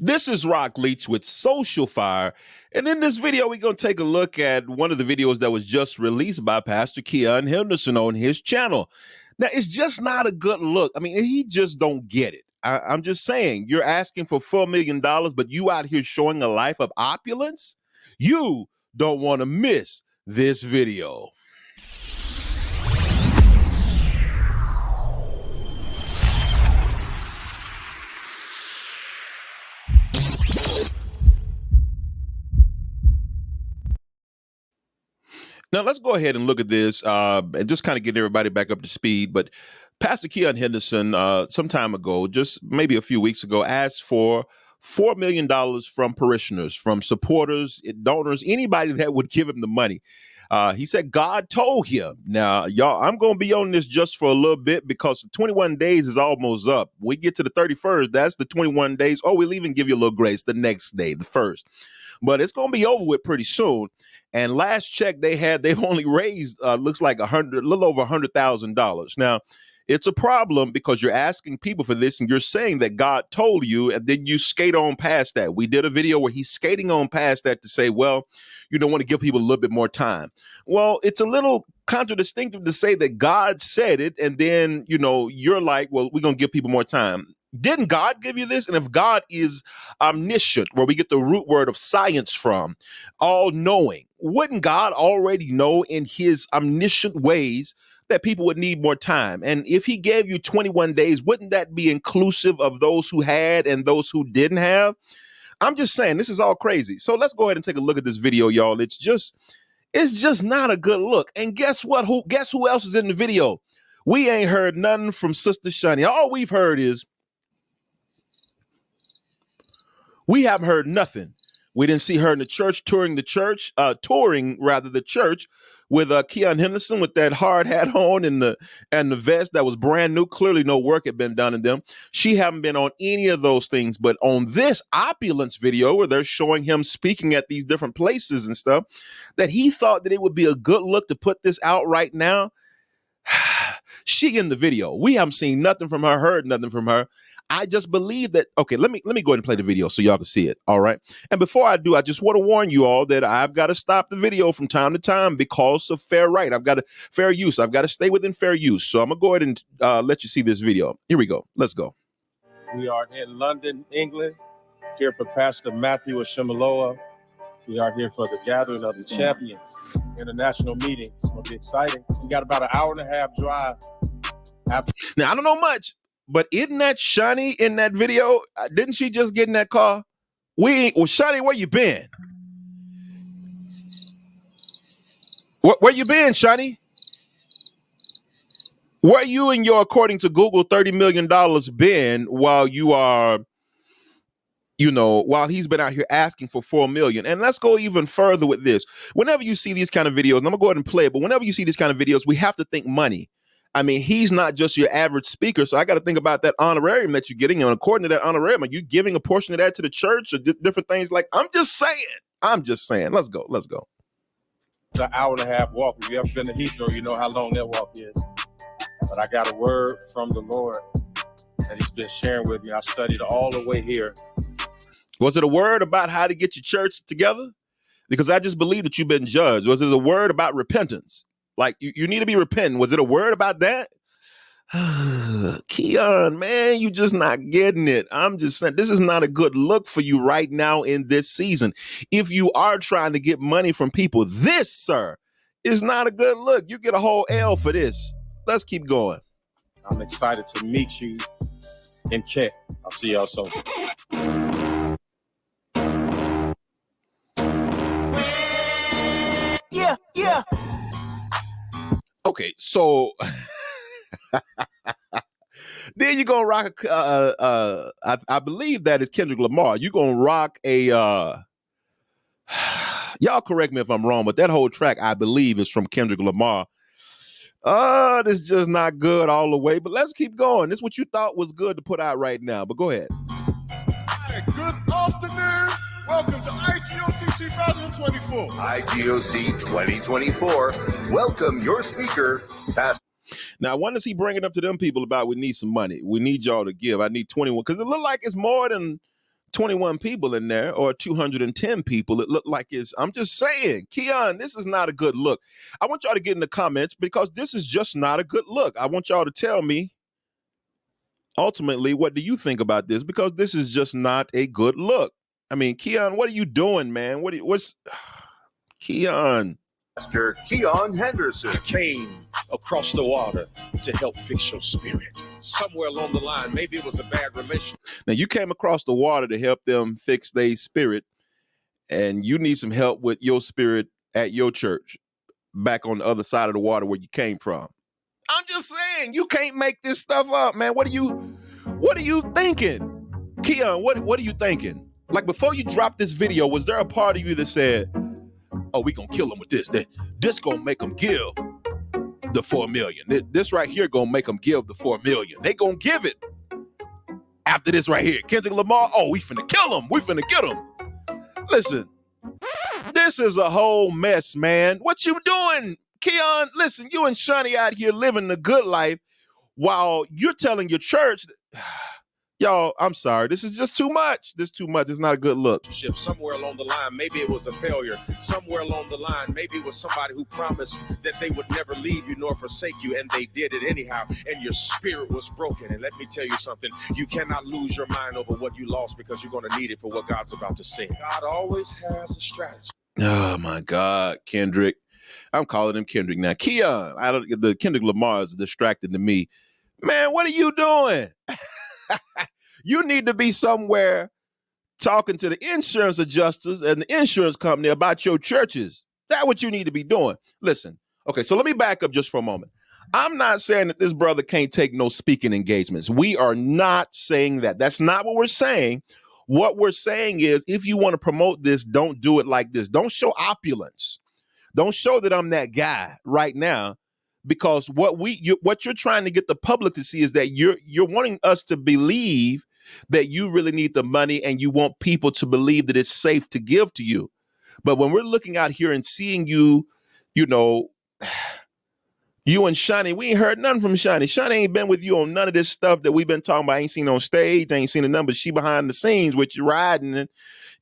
This is Rock Leach with Social Fire. And in this video, we're going to take a look at one of the videos that was just released by Pastor Keion Henderson on his channel. Now, it's just not a good look. I mean, he just don't get it. I'm just saying, you're asking for $4 million, but you out here showing a life of opulence? You don't want to miss this video. Now, let's go ahead and look at this and just kind of get everybody back up to speed. But Pastor Keion Henderson, some time ago, just maybe a few weeks ago, asked for $4 million from parishioners, from supporters, donors, anybody that would give him the money. He said God told him. Now, y'all, I'm going to be on this just for a little bit because 21 days is almost up. We get to the 31st. That's the 21 days. Oh, we'll even give you a little grace the next day, the 1st. But it's going to be over with pretty soon. And last check they've only raised, looks like a little over $100,000. Now, it's a problem because you're asking people for this and you're saying that God told you, and then you skate on past that. We did a video where he's skating on past that to say, well, you don't want to give people a little bit more time. Well, it's a little contradictory to say that God said it, and then, you're like, well, we're going to give people more time. Didn't God give you this? And if God is omniscient, where we get the root word of science from, all knowing, wouldn't God already know in his omniscient ways that people would need more time? And if he gave you 21 days, wouldn't that be inclusive of those who had and those who didn't have? I'm just saying, this is all crazy. So let's go ahead and take a look at this video, y'all. It's just not a good look. And guess what? Guess who else is in the video? We ain't heard nothing from Sister Shaie. All we've heard is, we haven't heard nothing. We didn't see her in the church touring the church with Keion Henderson with that hard hat on and the vest that was brand new. Clearly no work had been done in them. She haven't been on any of those things. But on this opulence video where they're showing him speaking at these different places and stuff, that he thought that it would be a good look to put this out right now. She in the video. We haven't seen nothing from her, heard nothing from her. I just believe that. Okay, let me go ahead and play the video so y'all can see it. All right. And before I do, I just want to warn you all that I've got to stop the video from time to time because of fair use. I've got to stay within fair use. So I'm going to go ahead and let you see this video. Here we go. Let's go. We are in London, England, here for Pastor Matthew Ashimaloa. We are here for the gathering of the champions, international meeting. It's going to be exciting. We got about an hour and a half drive. Now, I don't know much. But isn't that Shaie in that video? Didn't she just get in that car? Shaie, where you been? Where you been, Shaie? Where you and your, according to Google, $30 million been while you are, while he's been out here asking for $4 million? And let's go even further with this. Whenever you see these kind of videos, and I'm gonna go ahead and play it, but whenever you see these kind of videos, we have to think money. I mean, he's not just your average speaker. So I got to think about that honorarium that you're getting. And according to that honorarium, are you giving a portion of that to the church or different things? Like, I'm just saying. Let's go. It's an hour and a half walk. If you ever been to Heathrow, you know how long that walk is. But I got a word from the Lord that he's been sharing with me. I studied all the way here. Was it a word about how to get your church together? Because I just believe that you've been judged. Was it a word about repentance? Like, you need to be repenting. Was it a word about that? Keion, man, you just not getting it. I'm just saying, this is not a good look for you right now in this season. If you are trying to get money from people, this, sir, is not a good look. You get a whole L for this. Let's keep going. I'm excited to meet you in Kent. I'll see y'all soon. Yeah. Okay, so then you're gonna rock I believe that is Kendrick Lamar. You're gonna rock a y'all correct me if I'm wrong, but that whole track I believe is from Kendrick Lamar. This is just not good all the way, but let's keep going. This is what you thought was good to put out right now, but go ahead. Hey, good afternoon. Welcome to IGOC 2024. IGOC 2024. Welcome your speaker, Pastor. Now, when is he bringing up to them people about we need some money? We need y'all to give. I need 21, because it look like it's more than 21 people in there or 210 people. It looked like I'm just saying, Keion, this is not a good look. I want y'all to get in the comments because this is just not a good look. I want y'all to tell me ultimately, what do you think about this? Because this is just not a good look. I mean, Keion, what are you doing, man? What's Keion? Pastor Keion Henderson. I came across the water to help fix your spirit. Somewhere along the line, maybe it was a bad relation. Now, you came across the water to help them fix their spirit, and you need some help with your spirit at your church back on the other side of the water where you came from. I'm just saying, you can't make this stuff up, man. What are you thinking? Keion, what are you thinking? Like, before you dropped this video, was there a part of you that said, oh, we gonna kill them with this? This gonna make them give the 4 million. This right here gonna make them give the 4 million. They gonna give it after this right here. Kendrick Lamar, oh, we finna kill them. We finna get them. Listen, this is a whole mess, man. What you doing, Keion? Listen, you and Shaie out here living the good life while you're telling your church, y'all, I'm sorry, this is just too much. This is too much. It's not a good look. Somewhere along the line, maybe it was a failure. Somewhere along the line, maybe it was somebody who promised that they would never leave you nor forsake you, and they did it anyhow, and your spirit was broken. And let me tell you something, you cannot lose your mind over what you lost because you're going to need it for what God's about to say. God always has a strategy. Oh, my God, Kendrick. I'm calling him Kendrick now. Keion, the Kendrick Lamar is distracted to me. Man, what are you doing? You need to be somewhere talking to the insurance adjusters and the insurance company about your churches. That's what you need to be doing. Listen, okay, so let me back up just for a moment. I'm not saying that this brother can't take no speaking engagements. We are not saying that. That's not what we're saying. What we're saying is, if you want to promote this, don't do it like this. Don't show opulence. Don't show that I'm that guy right now, because what you're trying to get the public to see is that you're wanting us to believe that you really need the money, and you want people to believe that it's safe to give to you. But when we're looking out here and seeing you, you know, you and Shaie, we ain't heard nothing from Shaie. Shaie ain't been with you on none of this stuff that we've been talking about. I ain't seen on stage. I ain't seen the numbers. She behind the scenes with you riding, and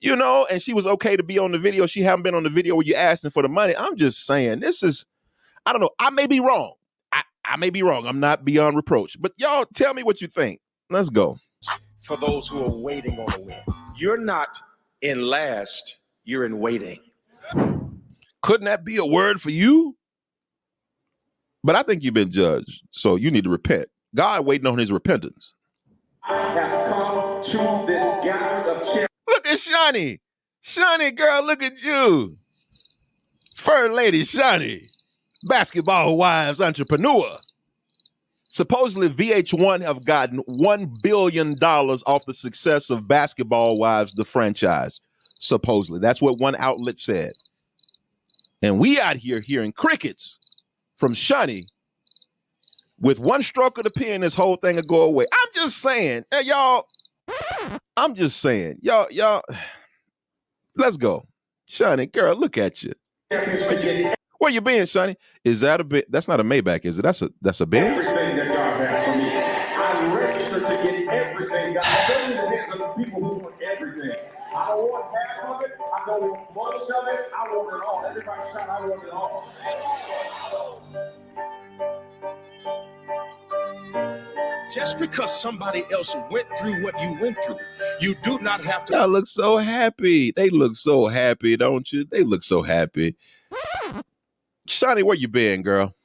you know, and she was okay to be on the video. She haven't been on the video where you're asking for the money. I'm just saying, this is, I don't know. I may be wrong. I may be wrong. I'm not beyond reproach. But y'all tell me what you think. Let's go. For those who are waiting on a win. You're not in last, you're in waiting. Couldn't that be a word for you? But I think you've been judged, so you need to repent. God waiting on his repentance. I have come to this gathering of champions. Look at Shaie. Shaie, girl, look at you. Fur lady Shaie. Basketball wives entrepreneur. Supposedly VH1 have gotten $1 billion off the success of Basketball Wives, the franchise. Supposedly. That's what one outlet said. And we out here hearing crickets from Shaie. With one stroke of the pen, this whole thing will go away. I'm just saying, hey, y'all, I'm just saying, y'all, let's go. Shaie, girl, look at you. Where you been, Shaie? Is that that's not a Maybach, is it? That's a Benz? Everything that God has for me. I'm registered to get everything. God sent me the hands of the people who want everything. I don't want half of it. I don't want most of it. I want it all. Everybody shout, I want it all. Just because somebody else went through what you went through, you do not have to. Y'all look so happy. They look so happy, don't you? They look so happy. Shaie, where you been, girl?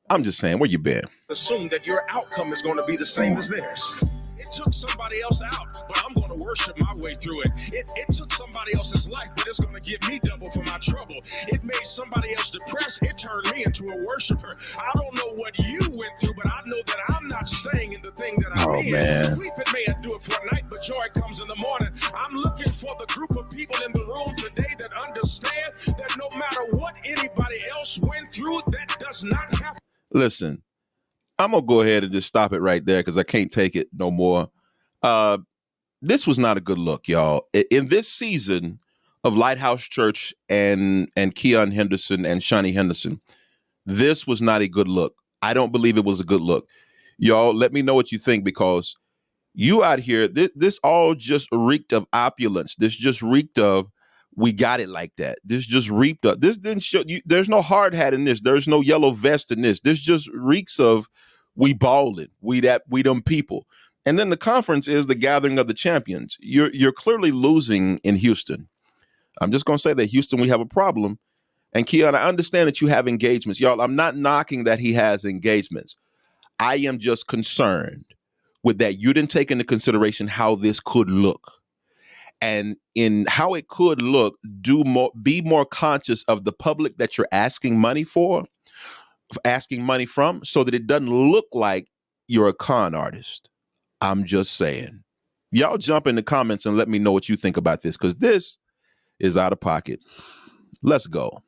I'm just saying, where you been? Assume that your outcome is going to be the same as theirs. It took somebody else out, but I'm going to worship my way through it. It took somebody else's life, but it's going to give me double for my trouble. It made somebody else depressed. It turned me into a worshiper. I don't know what you went through, but I know that I'm not staying in the thing that I'm in. Man. Weeping may endure for a night, but joy comes in the morning. I'm looking for the group of people in the room today that understand that no matter what anybody else went through, that does not happen. Listen, I'm going to go ahead and just stop it right there because I can't take it no more. This was not a good look, y'all. In this season of Lighthouse Church and Keion Henderson and Shaie Henderson, this was not a good look. I don't believe it was a good look. Y'all, let me know what you think, because You out here, this all just reeked of opulence. This just reeked of, we got it like that. This just reeked of, this didn't show you, there's no hard hat in this. There's no yellow vest in this. This just reeks of, we balling, we them people. And then the conference is the gathering of the champions. You're clearly losing in Houston. I'm just going to say that Houston, we have a problem. And Keion, I understand that you have engagements. Y'all, I'm not knocking that he has engagements. I am just concerned with that you didn't take into consideration how this could look. And in how it could look, be more conscious of the public that you're asking money from, so that it doesn't look like you're a con artist. I'm just saying. Y'all jump in the comments and let me know what you think about this, because this is out of pocket. Let's go.